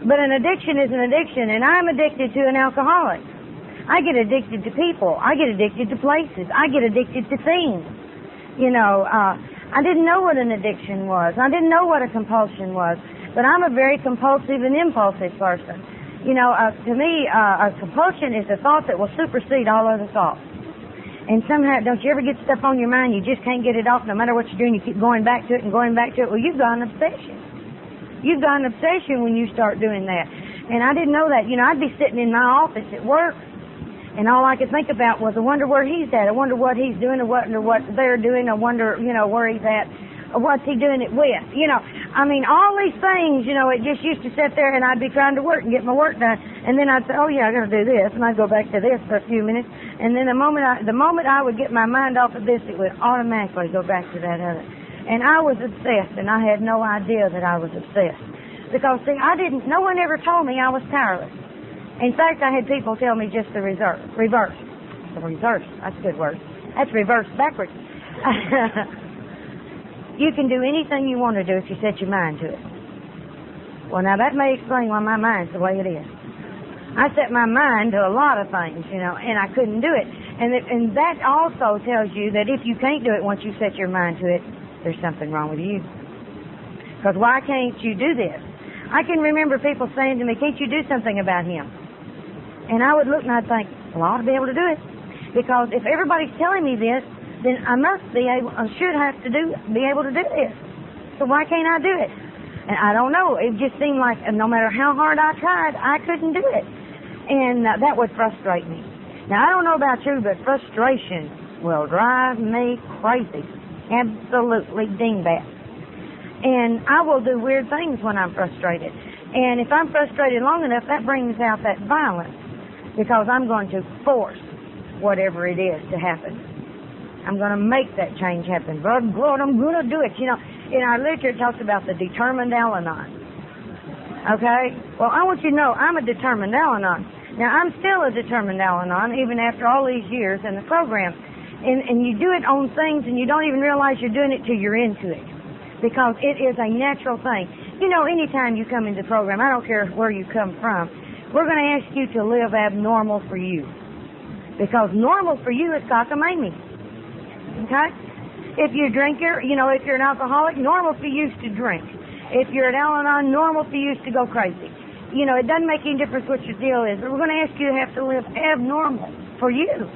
But an addiction is an addiction, and I'm addicted to an alcoholic. I get addicted to people. I get addicted to places. I get addicted to things. You know, I didn't know what an addiction was. I didn't know what a compulsion was. But I'm a very compulsive and impulsive person. You know, to me, a compulsion is a thought that will supersede all other thoughts. And somehow, don't you ever get stuff on your mind, you just can't get it off no matter what you're doing, you keep going back to it and going back to it. Well, you've got an obsession. You've got an obsession when you start doing that. And I didn't know that. You know, I'd be sitting in my office at work, and all I could think about was, I wonder where he's at. I wonder what he's doing, or what they're doing. I wonder, you know, where he's at. Or what's he doing it with? You know, I mean, all these things, you know, it just used to sit there, and I'd be trying to work and get my work done. And then I'd say, oh, yeah, I got to do this. And I'd go back to this for a few minutes. And then the moment I would get my mind off of this, it would automatically go back to that other. And I was obsessed, and I had no idea that I was obsessed. Because, see, no one ever told me I was powerless. In fact, I had people tell me just the reverse. The reverse, that's a good word. That's reverse backwards. You can do anything you want to do if you set your mind to it. Well, now that may explain why my mind's the way it is. I set my mind to a lot of things, you know, and I couldn't do it. And that also tells you that if you can't do it once you set your mind to it, there's something wrong with you. Because why can't you do this? I can remember people saying to me, can't you do something about him? And I would look and I'd think, well, I ought to be able to do it. Because if everybody's telling me this, then I must be able, I should have to be able to do this. So why can't I do it? And I don't know. It just seemed like no matter how hard I tried, I couldn't do it. And that would frustrate me. Now, I don't know about you, but frustration will drive me crazy. Absolutely dingbat. And I will do weird things when I'm frustrated. And if I'm frustrated long enough, that brings out that violence. Because I'm going to force whatever it is to happen. I'm going to make that change happen. But God, I'm going to do it. You know, in our literature it talks about the determined Al-Anon. Okay? Well, I want you to know I'm a determined Al-Anon. Now, I'm still a determined Al-Anon, even after all these years in the program. And you do it on things and you don't even realize you're doing it till you're into it. Because it is a natural thing. You know, anytime you come into the program, I don't care where you come from, we're going to ask you to live abnormal for you. Because normal for you is cockamamie. Okay? If you're a drinker, you know, if you're an alcoholic, normal for you is to drink. If you're an Al-Anon, normal for you is to go crazy. You know, it doesn't make any difference what your deal is, but we're going to ask you to have to live abnormal for you.